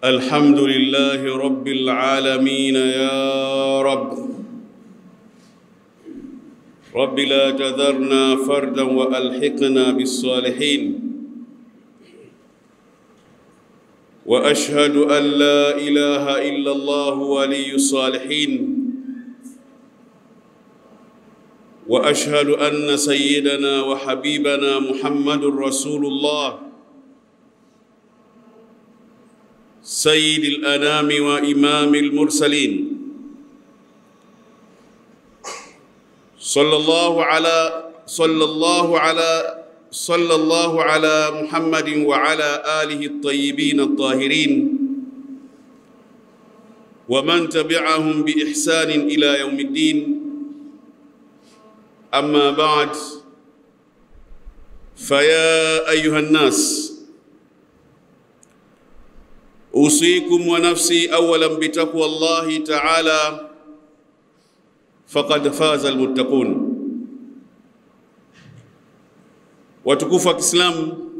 الحمد لله رب العالمين يا رب لا تذرنا فردا وألحقنا بالصالحين وأشهد أن لا إله إلا الله ولي الصالحين وأشهد أن سيدنا وحبيبنا محمد رسول الله سيد الأنام وإمام المرسلين صلى الله على محمد وعلى آله الطيبين الطاهرين ومن تبعهم بإحسان إلى يوم الدين. أما بعد، فيا أيها الناس، أوصيكم ونفسي أولا بتقوى الله تعالى فقد فاز المتقون. Watukufu wa Kiislamu,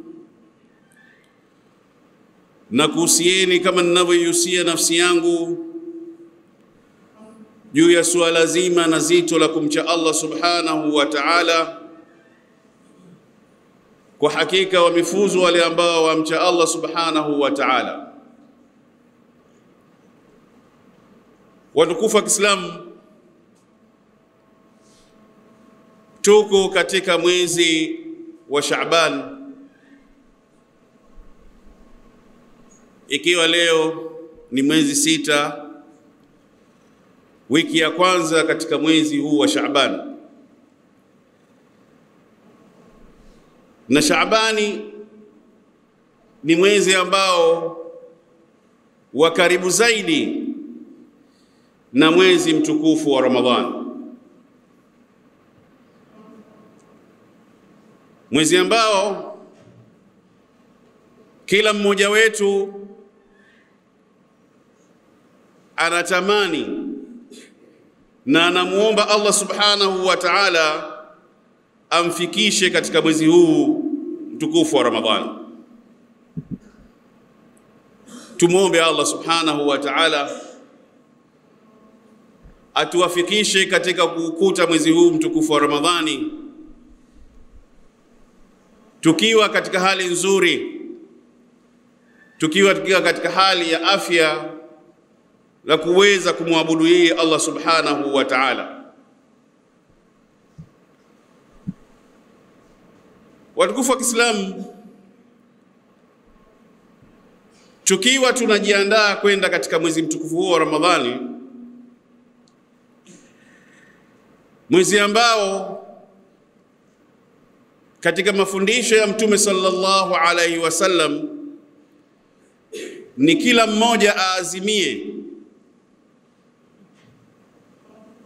nakuhusieni kama ninavyoihusia nafsi yangu juu ya suala zima na zito la kumcha Allah subhanahu wa ta'ala. Kwa hakika wamefuzu wale ambao wamcha Allah subhanahu wa ta'ala. Watukufu wa Kiislamu, tuko katika mwezi wa Shaaban, ikiwa leo ni mwezi 6, wiki ya kwanza katika mwezi huu wa Shaaban. Na Shaabani ni mwezi ambao wa karibu zaidi na mwezi mtukufu wa Ramadhani, mwezi ambao kila mmoja wetu anatamani na anamuomba Allah subhanahu wa ta'ala amfikishe katika mwezi huu mtukufu wa Ramadhani. Tumuombe Allah subhanahu wa ta'ala atuwafikishe katika kukuta mwezi huu mtukufu wa Ramadhani tukiwa katika hali nzuri, tukiwa katika hali ya afya la kuweza kumwabudu yeye Allah subhanahu wa ta'ala. Watukufu wa Kiislamu, tukiwa tunajiandaa kwenda katika mwezi mtukufu huu wa Ramadhani, mwezi ambao katika mafundisho ya Mtume sallallahu alaihi wasallam ni kila mmoja aazimie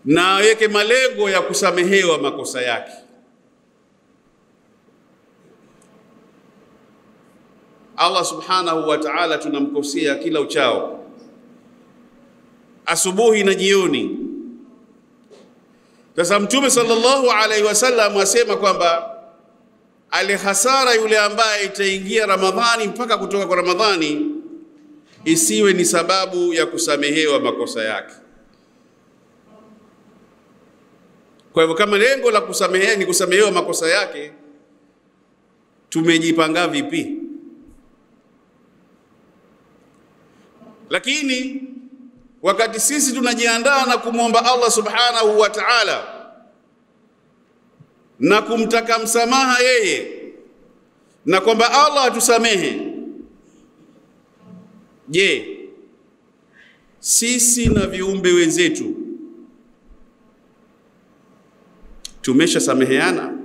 na aweke malengo ya kusamehewa makosa yake. Allah subhanahu wa ta'ala tunamkosea kila uchao, asubuhi na jioni. Sasa Mtume sallallahu alaihi wasallam asema kwamba alihasara yule ambaye itaingia Ramadhani mpaka kutoka kwa Ramadhani isiwe ni sababu ya kusamehewa makosa yake. Kwa hivyo kama lengo la kusamehewa ni kusamehewa makosa yake, tumejipanga vipi? Lakini wakati sisi tunajiandaa na kumwomba Allah subhanahu wa ta'ala na kumtaka msamaha yeye na kwamba Allah atusamehe, je, sisi na viumbe wenzetu tumesha sameheana?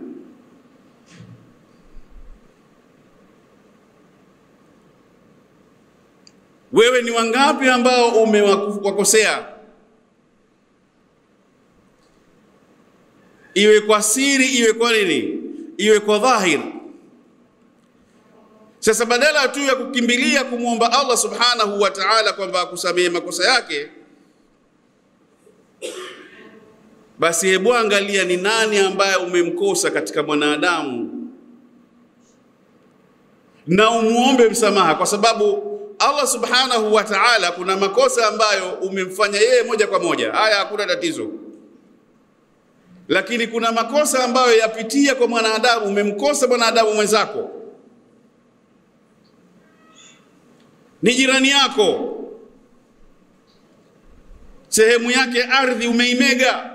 Wewe ni wangapi ambao umewakosea, iwe kwa siri, iwe kwa nini, iwe kwa dhahir? Sasa badala tu ya kukimbilia kumwomba Allah subhanahu wa ta'ala kwamba akusamehe makosa yake, basi hebu angalia ni nani ambaye umemkosa katika mwanadamu na umuombe msamaha, kwa sababu Allah subhanahu wa ta'ala kuna makosa ambayo umemfanya yeye moja kwa moja, haya hakuna tatizo. Lakini kuna makosa ambayo yapitia kwa mwanadamu, umemkosa mwanadamu mwenzako, ni jirani yako, sehemu yake ardhi umeimega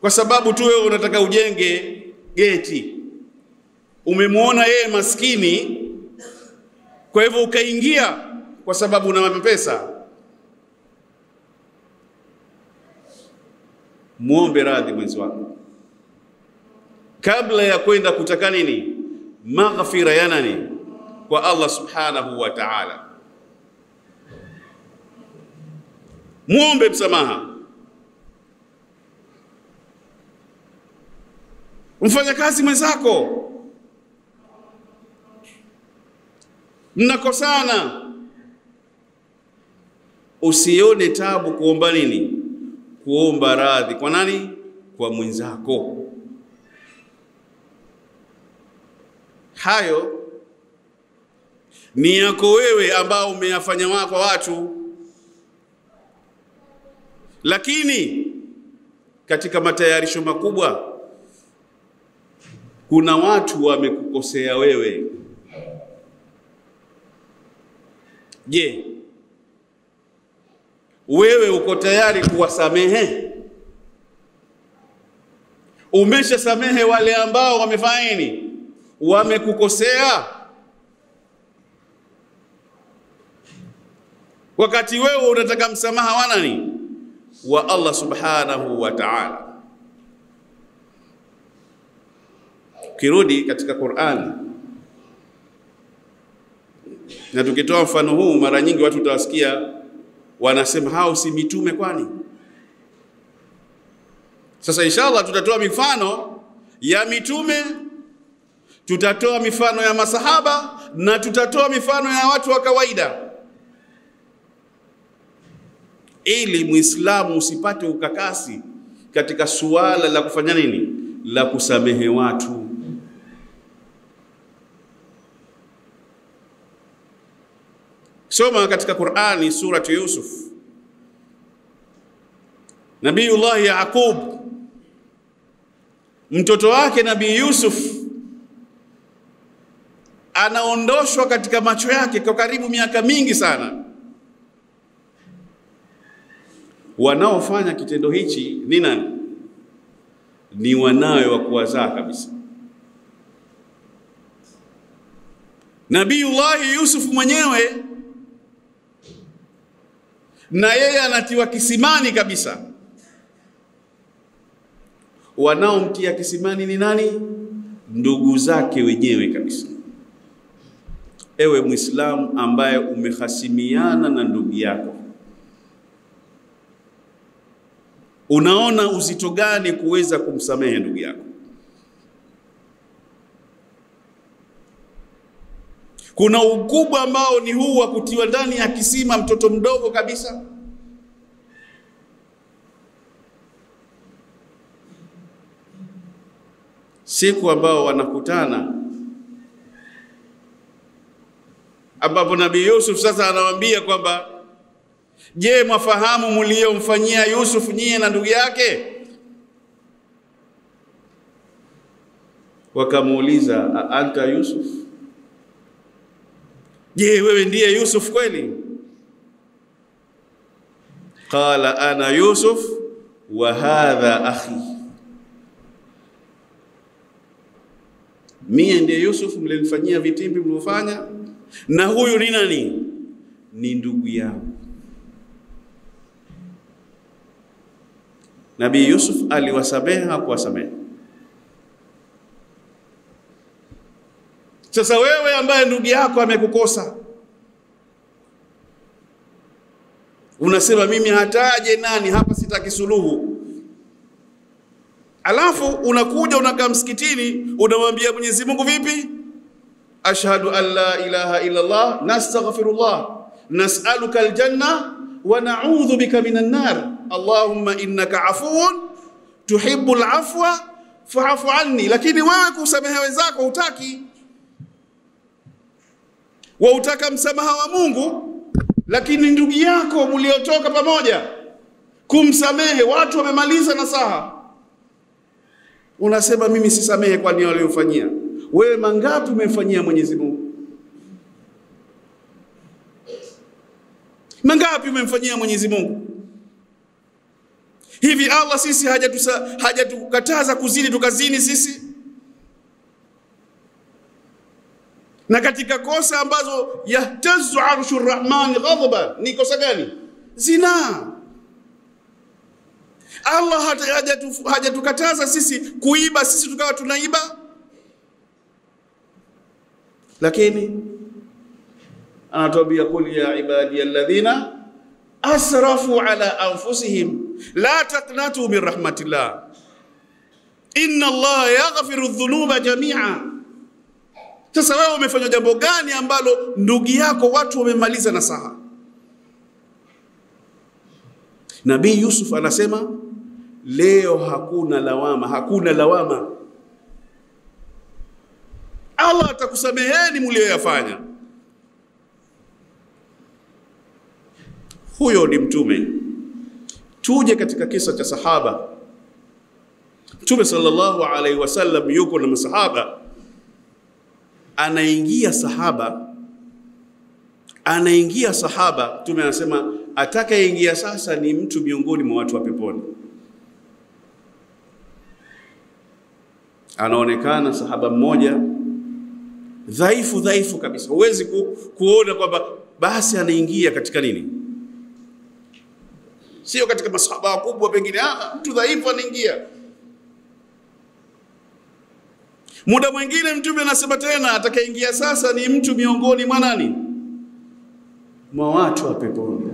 kwa sababu tu wewe unataka ujenge geti. Umemuona yeye maskini, kwa hivyo ukaingia kwa sababu una pesa. Muombe radhi mwenzi wako kabla ya kwenda kutaka nini? Maghfira ya nani? Kwa Allah subhanahu wa ta'ala. Muombe msamaha. Mfanyakazi mwenzako mnakosana, usione tabu kuomba nini? Kuomba radhi kwa nani? Kwa mwenzako. Hayo ni yako wewe ambao umeyafanya kwa watu, lakini katika matayarisho makubwa kuna watu wamekukosea wewe. Je, wewe uko tayari kuwasamehe? Umeshasamehe wale ambao wamefanya nini? Wamekukosea? Wakati wewe unataka msamaha wa nani? Wa Allah subhanahu wa ta'ala. Kirudi katika Qur'an, na tukitoa mfano huu mara nyingi watu utawasikia wanasema hao si mitume kwani? Sasa inshallah tutatoa mifano ya mitume, tutatoa mifano ya masahaba, na tutatoa mifano ya watu wa kawaida, ili Muislamu usipate ukakasi katika suala la kufanya nini? La kusamehe watu. Soma katika Qur'ani surati Yusuf. Nabiiullah Yaqub, mtoto wake Nabii Yusuf anaondoshwa katika macho yake kwa karibu miaka mingi sana. Wanaofanya kitendo hichi ni nani? Ni wanawe wa kuwazaa kabisa. Nabiiullah Yusuf mwenyewe na yeye anatiwa kisimani kabisa. Wanaomtia kisimani ni nani? Ndugu zake wenyewe kabisa. Ewe Muislamu ambaye umehasimiana na ndugu yako, unaona uzito gani kuweza kumsamehe ndugu yako? Kuna ukubwa ambao ni huu wa kutiwa ndani ya kisima mtoto mdogo kabisa. Siku ambao wanakutana, ambapo Nabii Yusuf sasa anawaambia kwamba, je, mwafahamu mliomfanyia Yusuf nyie na ndugu yake? Wakamuuliza, anta Yusuf? Je, wewe ndiye Yusuf kweli? Qala ana Yusuf wa hadha akhi. Mie ndiye Yusuf mlinifanyia vitimbi mliofanya, na huyu ni nani? Ni ndugu yangu. Nabii Yusuf aliwasamehe, hakuwasamehe? Sasa wewe ambaye ndugu yako amekukosa, unasema mimi hataje nani hapa, sitaki suluhu. Alafu unakuja unakaa msikitini unamwambia Mwenyezi Mungu vipi? Ashhadu an la ilaha illa Allah, nastaghfirullah, nas'aluka aljanna wa na'udhu bika minan nar. Allahumma innaka afuwun tuhibbul afwa fa'fu anni. Lakini wewe kusamehe wenzako hutaki. wautaka msamaha wa Mungu, lakini ndugu yako mliotoka pamoja kumsamehe, watu wamemaliza nasaha, unasema mimi sisamehe kwa nini waliofanyia. Wewe mangapi umemfanyia Mwenyezi Mungu? Mangapi umemfanyia Mwenyezi Mungu? Hivi Allah sisi hajatukataza kuzini tukazini sisi? Na katika kosa ambazo yahtazu arshur rahman ghadaba, ni kosa gani? Zina. Allah hajatukataza sisi kuiba, sisi tukawa tunaiba, lakini anatuambia kul ya ibadi alladhina asrafu ala anfusihim la taqnatu min rahmatillah inna Allah yaghfiru dhunuba jami'a. Sasa wewe umefanya jambo gani ambalo ndugu yako watu wamemaliza nasaha? Nabii Yusuf anasema leo hakuna lawama, hakuna lawama. Allah atakusameheni mlioyafanya. Huyo ni mtume. Tuje katika kisa cha sahaba. Mtume sallallahu alaihi wasallam yuko na masahaba, anaingia sahaba, Mtume anasema atakayeingia sasa ni mtu miongoni mwa watu wa peponi. Anaonekana sahaba mmoja dhaifu kabisa, huwezi kuona kwamba basi anaingia katika nini, sio katika masahaba wakubwa pengine, mtu dhaifu anaingia. Muda mwingine Mtume anasema tena atakayeingia sasa ni mtu miongoni mwa nani, mwa watu wa peponi.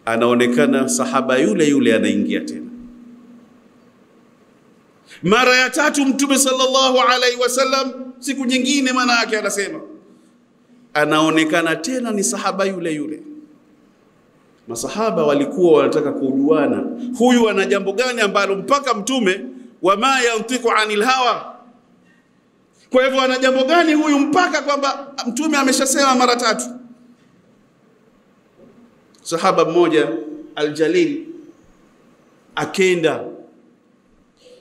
Anaonekana sahaba yule anaingia tena. Mara ya tatu Mtume sallallahu alaihi wasallam, siku nyingine maana yake anasema anaonekana tena ni sahaba yule. Masahaba walikuwa wanataka kujuana, huyu ana jambo gani ambalo mpaka Mtume wama yantiqu anil hawa. Kwa hivyo ana jambo gani huyu mpaka kwamba Mtume ameshasema mara tatu. Sahaba mmoja Al-Jalil akenda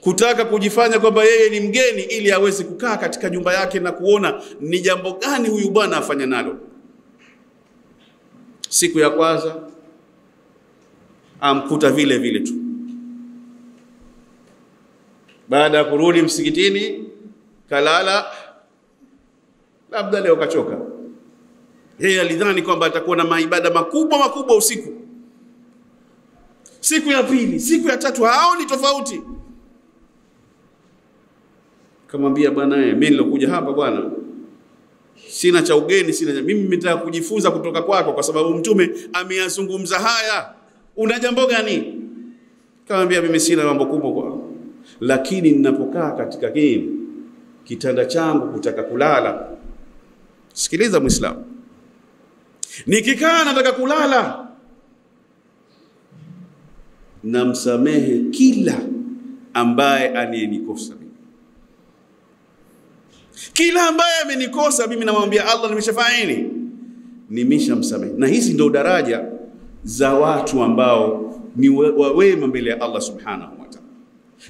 kutaka kujifanya kwamba yeye ni mgeni ili aweze kukaa katika nyumba yake na kuona ni jambo gani huyu bwana afanya nalo. Siku ya kwanza amkuta vile tu. Baada ya kurudi msikitini kalala, labda leo kachoka. Yeye alidhani kwamba atakuwa na maibada makubwa usiku. Siku ya pili, siku ya tatu haoni tofauti. Kamwambia bwana, mimi nilokuja hapa bwana sina cha ugeni, mimi nimetaka kujifunza kutoka kwako kwa sababu Mtume ameyazungumza haya. Una jambo gani? Kamwambia mimi sina mambo kubwa kwa, lakini ninapokaa katika kitanda changu kutaka kulala. Sikiliza Muislamu, nikikaa nataka kulala, namsamehe kila ambaye aniyenikosa. Kila ambaye amenikosa mimi namwambia Allah nimeshafanya nini? Nimeshamsamehe. Na hizi ndio daraja za watu ambao ni wema mbele ya Allah subhanahu wa ta'ala.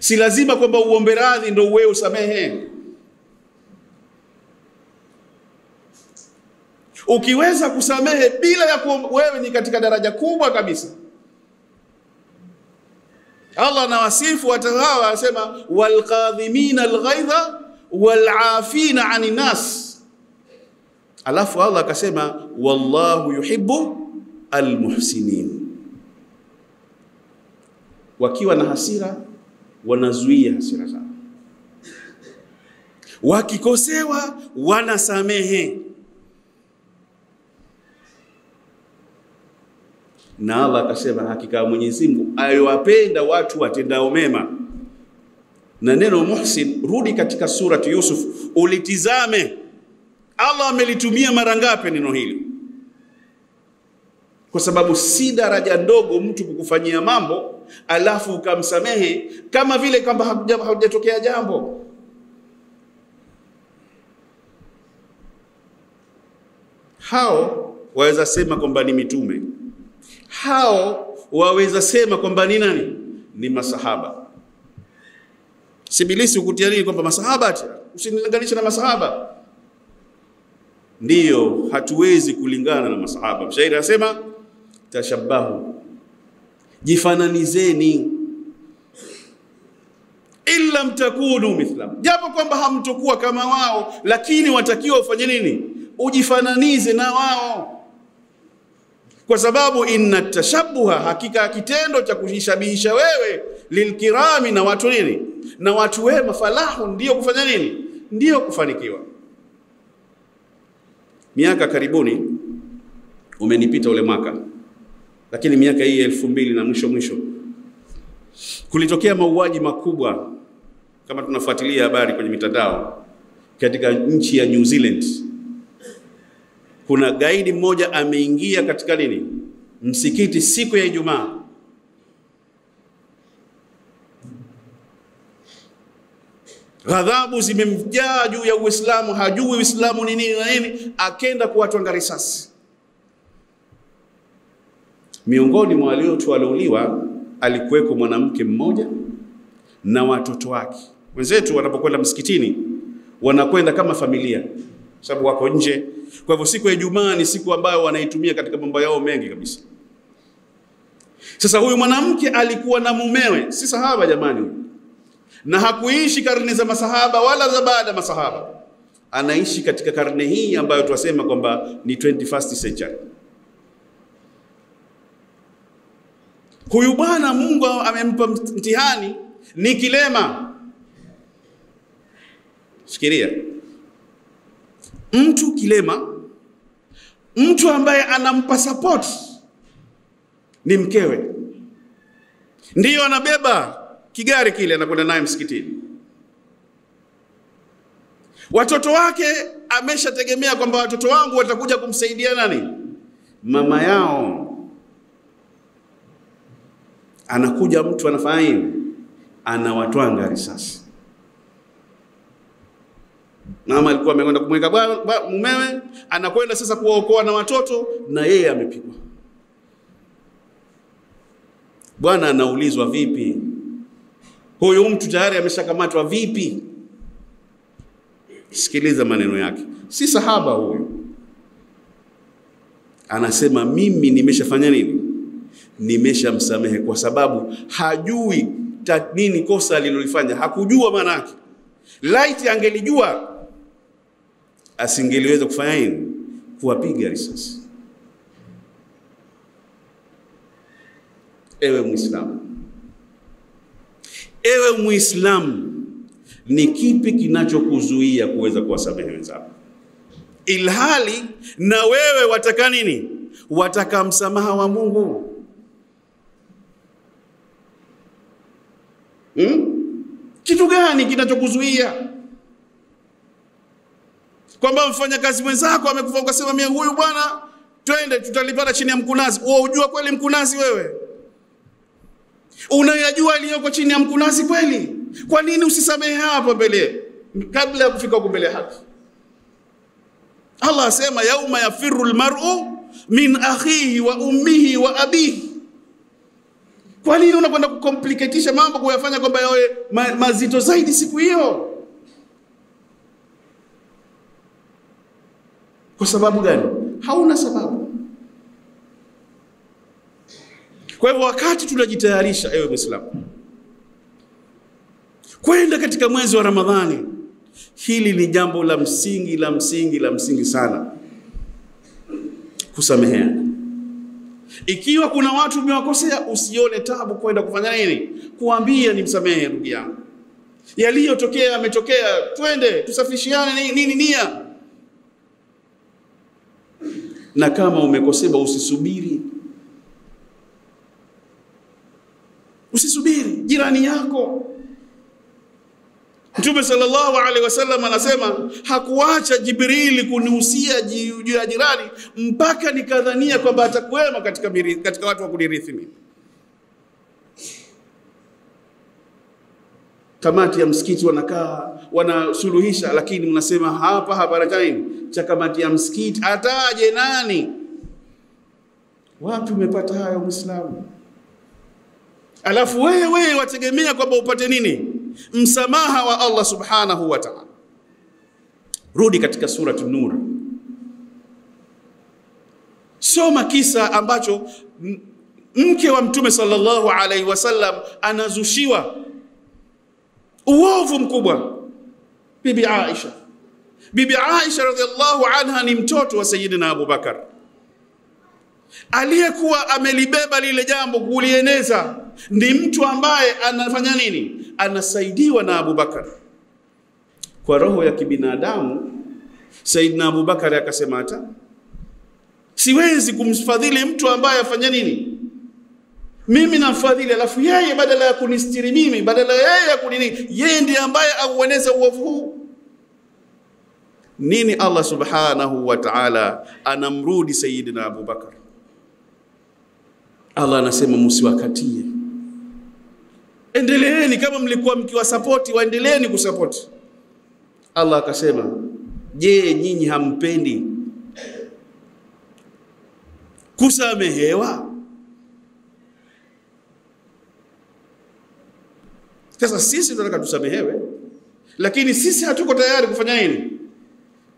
Si lazima kwamba uombe radhi ndio wewe usamehe. Ukiweza kusamehe bila ya wewe ni katika daraja kubwa kabisa. Allah anawasifu watu hawa, anasema walqadhimina alghaidha wal'afina 'anil nas. Alafu Allah akasema wallahu yuhibbu almuhsinin. Wakiwa na hasira wanazuia hasira zao, wakikosewa wanasamehe. Na Allah akasema hakika Mwenyezi Mungu ayowapenda watu watendao mema. Na neno muhsin, rudi katika surati Yusuf ulitizame Allah amelitumia mara ngapi neno hili, kwa sababu si daraja ndogo mtu kukufanyia mambo alafu ukamsamehe kama vile kwamba hujatokea jambo. hao waweza sema kwamba ni mitume, hao waweza sema kwamba ni nani? Ni masahaba. Sibilisi ukutia nini kwamba masahaba ati usinilinganishe na masahaba? Ndiyo, hatuwezi kulingana na masahaba. Mshairi anasema tashabbahu, jifananizeni, illa mtakunu mithlam, japo kwamba hamtokuwa kama wao, lakini watakiwa ufanye nini? Ujifananize na wao, kwa sababu inna tashabbuha, hakika kitendo cha kujishabihisha wewe lilkirami, na watu nini? Na watu wema, falahu, ndio kufanya nini? Ndio kufanikiwa. Miaka karibuni umenipita ule mwaka, lakini miaka hii 2000 na mwisho kulitokea mauaji makubwa, kama tunafuatilia habari kwenye mitandao, katika nchi ya New Zealand. Kuna gaidi mmoja ameingia katika nini? Msikiti siku ya Ijumaa. Ghadhabu zimemjaa juu ya Uislamu, hajui Uislamu ni nini na nini, akenda kuwatwanga risasi. Miongoni mwa waliouliwa alikuweko mwanamke mmoja na watoto wake. Wenzetu wanapokwenda msikitini wanakwenda kama familia, sababu wako nje. Kwa hivyo siku ya Ijumaa ni siku ambayo wanaitumia katika mambo yao mengi kabisa. Sasa huyu mwanamke alikuwa na mumewe, si sahaba jamani, na hakuishi karne za masahaba wala za baada ya masahaba. Anaishi katika karne hii ambayo tuwasema kwamba ni 21st century. Huyu bwana Mungu amempa mtihani, ni kilema. Fikiria, mtu kilema, mtu ambaye anampa support ni mkewe, ndiyo anabeba kigari kile anakwenda naye msikitini. Watoto wake ameshategemea kwamba watoto wangu watakuja kumsaidia nani? Mama yao. Anakuja mtu anafanya nini? Anawatwanga risasi. Mama alikuwa amekwenda kumweka mumewe, anakwenda sasa kuwaokoa na watoto, na yeye amepigwa. Bwana anaulizwa vipi? Huyu mtu tayari ameshakamatwa vipi? Sikiliza maneno yake. Si sahaba huyu. Anasema mimi nimeshafanya nini? Nimeshamsamehe, kwa sababu hajui nini kosa alilolifanya. Hakujua maana yake. Laiti angelijua asingeliweza kufanya nini? Kuwapiga risasi. Ewe Muislamu, ni kipi kinachokuzuia kuweza kuwasamehe wenzako? Ilhali na wewe wataka nini? Wataka msamaha wa Mungu. Kitu gani kinachokuzuia? Kwamba mfanyakazi mwenzako amekufa ukasema mimi huyu bwana twende tutalipata chini ya mkunazi. Wewe unajua kweli mkunazi wewe? Unayajua aliyoko chini ya mkunazi kweli? Kwa nini usisamehe hapo mbele, kabla ya kufika huko mbele haki? Allah asema yauma yafirru almar'u min akhihi wa ummihi wa abihi. Kwa nini unakwenda kukompliketisha mambo, kuyafanya kwamba yawe mazito zaidi siku hiyo? Kwa sababu gani? Hauna sababu. Kwa hivyo wakati tunajitayarisha, ewe Muislamu, kwenda katika mwezi wa Ramadhani, hili ni jambo la msingi sana, kusameheana. Ikiwa kuna watu umewakosea, usione tabu kwenda kufanya nini? Kuambia nimsamehe ndugu yangu, yaliyotokea yametokea, twende tusafishiane nini nia. Na kama umekosea usisubiri jirani yako. Mtume sallallahu alaihi wasallam anasema hakuacha Jibrili kunihusia juu ya jirani mpaka nikadhania kwamba atakuwema katika watu wa kunirithi mimi. Kamati ya msikiti wanakaa wanasuluhisha, lakini mnasema hapa nini? cha kamati ya msikiti, ataje nani? Wapi umepata hayo Muislamu? Alafu wewe wategemea kwamba upate nini? Msamaha wa Allah subhanahu wa ta'ala. Rudi katika sura An-Nur, soma kisa ambacho mke wa Mtume sallallahu alaihi wasallam anazushiwa uovu mkubwa. Bibi Aisha radhiallahu anha ni mtoto wa Sayyidina Abu Bakar, aliyekuwa amelibeba lile jambo kulieneza. Ni mtu ambaye anafanya nini? Anasaidiwa na Abu Bakar. Kwa roho ya kibinadamu, Sayyidina Abu Bakar akasema, hata siwezi kumfadhili mtu ambaye afanya nini? Mimi namfadhili, alafu yeye badala ya kunistiri mimi, badala yeye ya kunini, yeye ndiye ambaye aueneza uovu huu. Nini Allah subhanahu wa ta'ala anamrudi Sayyidina Abu Bakar? Allah anasema msiwakatie, endeleeni kama mlikuwa mkiwasapoti, waendeleeni kusapoti. Allah akasema, je, nyinyi hampendi kusamehewa? Sasa sisi tunataka tusamehewe, lakini sisi hatuko tayari kufanya nini?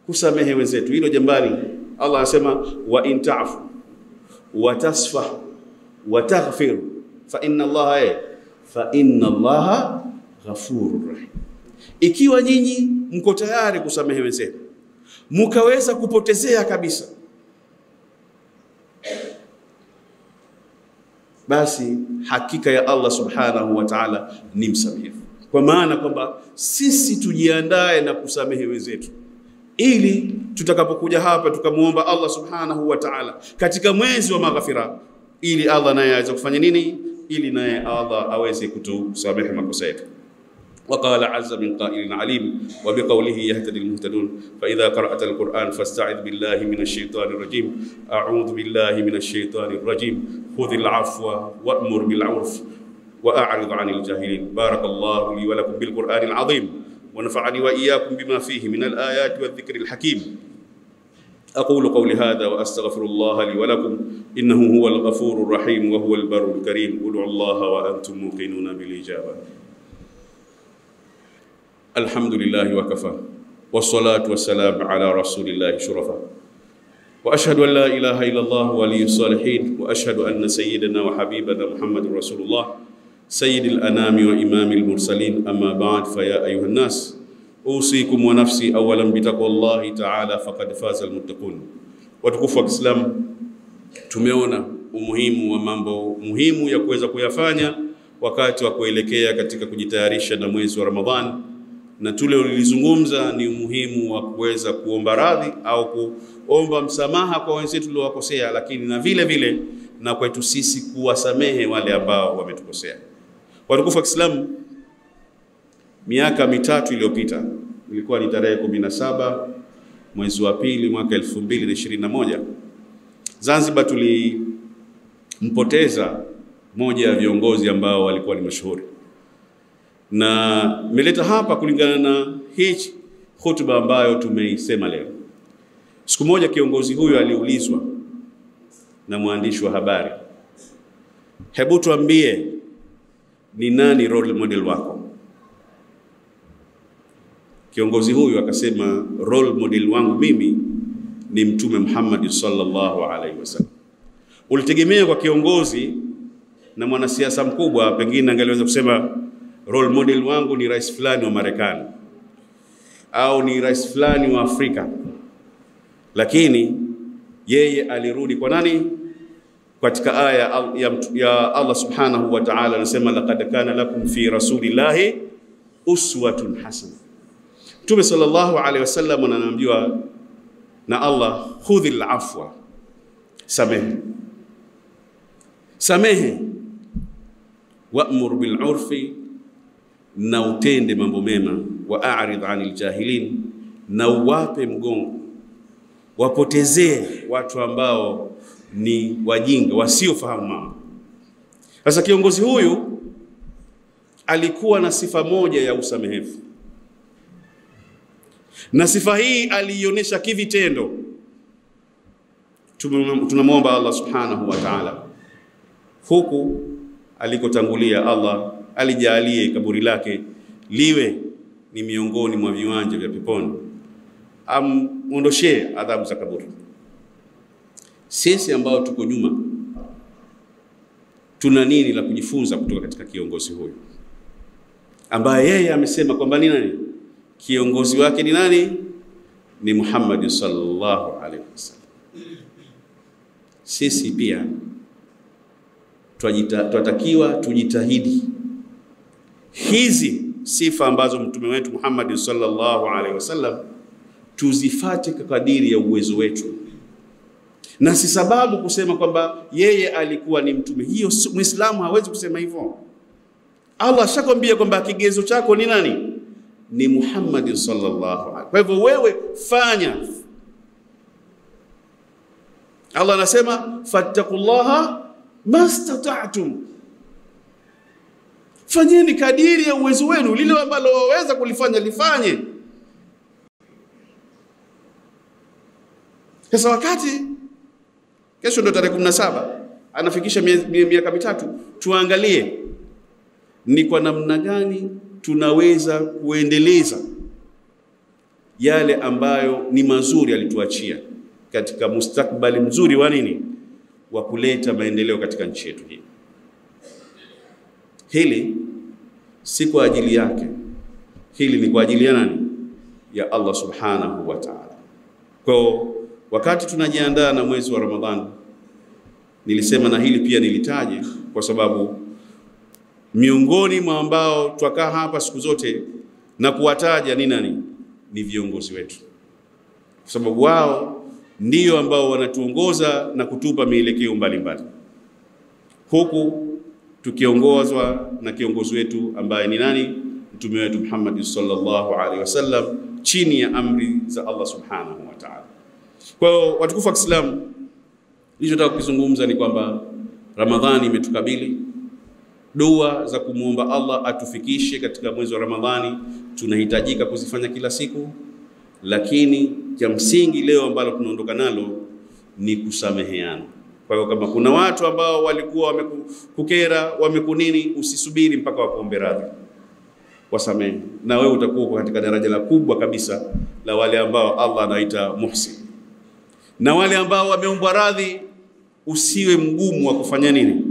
Kusamehe wenzetu. Hilo jambali Allah anasema, wa in ta'fu wa tasfahu wa taghfiru fa inna Allaha ghafurur rahim. Ikiwa nyinyi mko tayari kusamehe wenzetu, mkaweza kupotezea kabisa, basi hakika ya Allah subhanahu wa ta'ala ni msamehevu. Kwa maana kwamba sisi tujiandae na kusamehe wenzetu, ili tutakapokuja hapa tukamuomba Allah subhanahu wa ta'ala katika mwezi wa maghfira, ili Allah naye aweze kufanya nini? Ili naye Allah aweze kutusamehe makosa yetu. وقال عز من قائل عليم وبقوله يهتدي المهتدون فإذا قرأت القرآن فاستعذ بالله من الشيطان الرجيم أعوذ بالله من الشيطان الرجيم خذ العفو وأمر بالعرف وأعرض عن الجاهلين. بارك الله لي ولكم بالقرآن العظيم ونفعني وإياكم بما فيه من الآيات والذكر الحكيم. أقول قولي هذا وأستغفر الله لي ولكم إنه هو الغفور الرحيم وهو البر الكريم. ادعوا الله وأنتم موقنون بالإجابة. الحمد لله وكفى والصلاة والسلام على رسول الله شرفا وأشهد أن لا إله إلا الله ولي الصالحين وأشهد أن سيدنا وحبيبنا محمد رسول الله سيد الأنام وإمام المرسلين. أما بعد فيا أيها الناس أوصيكم ونفسي أولا بتقوى الله تعالى فقد فاز المتقون. Watukufu wa Islam, tumeona umuhimu wa mambo muhimu ya kuweza kuyafanya wakati wa kuelekea katika kujitayarisha na mwezi wa Ramadhani, na tule ulizungumza ni umuhimu wa kuweza kuomba radhi au kuomba msamaha kwa wenzetu tuliowakosea, lakini na vile vile na kwetu sisi kuwasamehe wale ambao wametukosea. Watukufu wa Islam, miaka mitatu iliyopita, ilikuwa ni tarehe 17 mwezi wa pili mwaka 2021, Zanzibar tulimpoteza moja ya viongozi ambao walikuwa ni mashuhuri, na nimeleta hapa kulingana na hichi hotuba ambayo tumeisema leo. Siku moja kiongozi huyo aliulizwa na mwandishi wa habari, hebu tuambie ni nani role model wako? Kiongozi huyo akasema, role model wangu mimi ni Mtume Muhammad sallallahu alaihi wasallam. Ulitegemea kwa kiongozi na mwanasiasa mkubwa pengine angeweza kusema role model wangu ni rais fulani wa Marekani au ni rais fulani wa Afrika, lakini yeye alirudi kwa nani? Katika aya ya Allah subhanahu wa ta'ala anasema, laqad kana lakum fi rasulillahi uswatun hasana. Mtume sallallahu alaihi wasallam anaambiwa na Allah, khudhil afwa, samehe, wa'mur bil urfi, na utende mambo mema, wa a'rid 'anil jahilin, na uwape mgongo, wapotezee watu ambao ni wajinga wasiofahamu mambo. Sasa kiongozi huyu alikuwa na sifa moja ya usamehevu. na sifa hii aliionyesha kivitendo. Tunamwomba Allah subhanahu wa ta'ala huku alikotangulia, Allah alijalie kaburi lake liwe ni miongoni mwa viwanja vya peponi, amuondoshe adhabu za kaburi. Sisi ambao tuko nyuma tuna nini la kujifunza kutoka katika kiongozi huyu ambaye yeye amesema kwamba ni nani kiongozi wake? Ni nani? Ni Muhammad sallallahu alaihi wasallam. Sisi pia tunatakiwa tujitahidi hizi sifa ambazo mtume wetu Muhammad sallallahu alaihi wasallam tuzifate kwa kadiri ya uwezo wetu, na si sababu kusema kwamba yeye alikuwa ni mtume. Hiyo Muislamu hawezi kusema hivyo. Allah shakwambia kwamba kigezo chako ni nani? Ni Muhammad sallallahu alaihi. Kwa hivyo wewe fanya. Allah anasema fattaqullaha mastata'tum, fanyeni kadiri ya uwezo wenu, lile ambalo waweza kulifanya lifanye. Sasa wakati kesho ndo tarehe 17 anafikisha miaka mitatu, tuangalie ni kwa namna gani tunaweza kuendeleza yale ambayo ni mazuri alituachia katika mustakbali mzuri wa nini, wa kuleta maendeleo katika nchi yetu hii. Hili si kwa ajili yake, hili ni kwa ajili ya nani? Ya Allah subhanahu wa ta'ala. Kwa wakati tunajiandaa na mwezi wa Ramadhani, nilisema na hili pia nilitaje kwa sababu miongoni mwa ambao twakaa hapa siku zote na kuwataja ni nani? Ni viongozi wetu, kwa sababu wao ndio ambao wanatuongoza na kutupa mielekeo mbalimbali, huku tukiongozwa na kiongozi wetu ambaye ni nani? Mtume wetu Muhammad sallallahu alaihi wasallam, chini ya amri za Allah subhanahu wa ta'ala. Kwa hiyo watukufu wa Kiislamu, nilichotaka kuzungumza ni kwamba Ramadhani imetukabili. Dua za kumuomba Allah atufikishe katika mwezi wa Ramadhani tunahitajika kuzifanya kila siku, lakini ya msingi leo ambalo tunaondoka nalo ni kusameheana. Kwa hiyo kama kuna watu ambao walikuwa wamekukera, wamekunini, usisubiri mpaka wakuombe radhi, wasamehe, na wewe utakuwa katika daraja la kubwa kabisa la wale ambao Allah anaita muhsin. Na wale ambao wameombwa radhi, usiwe mgumu wa kufanya nini,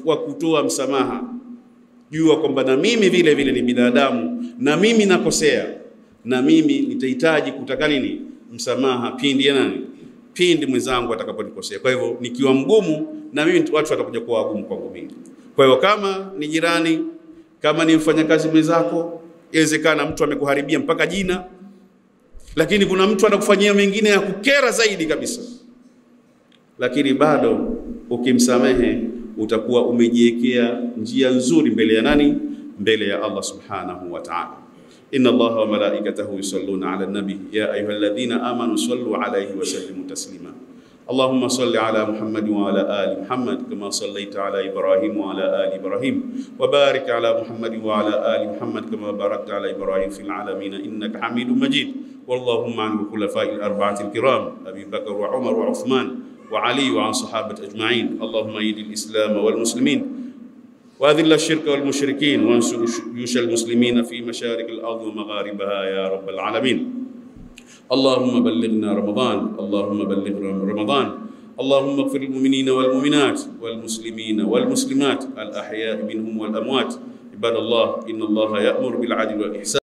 wa kutoa msamaha. Jua kwamba na mimi vile vile ni binadamu, na mimi nakosea, na mimi nitahitaji kutaka nini, msamaha pindi ya nani, pindi mwenzangu atakaponikosea. Kwa hivyo nikiwa mgumu, na mimi watu watakuja kuwa wagumu kwangu mimi. Kwa hivyo kama ni jirani, kama ni mfanyakazi mwenzako, inawezekana mtu amekuharibia mpaka jina, lakini kuna mtu anakufanyia mengine ya kukera zaidi kabisa, lakini bado ukimsamehe utakuwa umejiwekea njia nzuri mbele ya nani? Mbele ya Allah subhanahu wa ta'ala. Inna Allaha wa malaikatahu yusalluna 'ala an-nabi ya ayyuhalladhina amanu sallu 'alayhi wa sallimu taslima. Allahumma salli 'ala Muhammad wa 'ala ali Muhammad kama sallaita 'ala Ibrahim wa 'ala ali Ibrahim wa barik 'ala Muhammad wa 'ala ali Muhammad kama barakta 'ala Ibrahim fil 'alamin innaka Hamidum Majid. Wallahumma 'an khulafa'il arba'atil kiram Abi Bakr wa Umar wa Uthman وعلي وعن صحابة أجمعين. اللهم أيد الإسلام والمسلمين وأذل الشرك والمشركين وانصر جيوش المسلمين في مشارق الأرض ومغاربها يا رب العالمين. اللهم بلغنا رمضان، اللهم بلغ رمضان. اللهم اغفر للمؤمنين والمؤمنات والمسلمين والمسلمات الأحياء منهم والأموات. عباد الله، إن الله يأمر بالعدل والإحسان